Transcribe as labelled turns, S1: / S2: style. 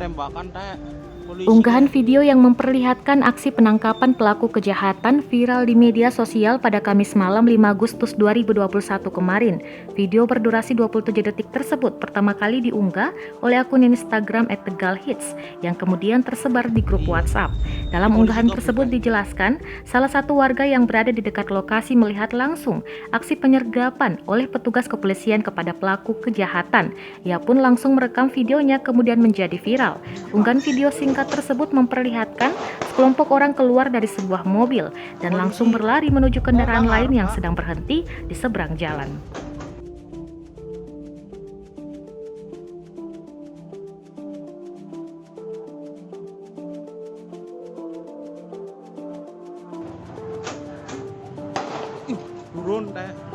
S1: Tembakan teh.
S2: Unggahan video yang memperlihatkan aksi penangkapan pelaku kejahatan viral di media sosial pada Kamis malam 5 Agustus 2021 kemarin. Video berdurasi 27 detik tersebut pertama kali diunggah oleh akun Instagram @tegalhits yang kemudian tersebar di grup WhatsApp. Dalam unggahan tersebut dijelaskan, salah satu warga yang berada di dekat lokasi melihat langsung aksi penyergapan oleh petugas kepolisian kepada pelaku kejahatan. Ia pun langsung merekam videonya kemudian menjadi viral. Unggahan video singkat tersebut memperlihatkan sekelompok orang keluar dari sebuah mobil dan langsung berlari menuju kendaraan lain yang sedang berhenti di seberang jalan.
S1: Turun teh.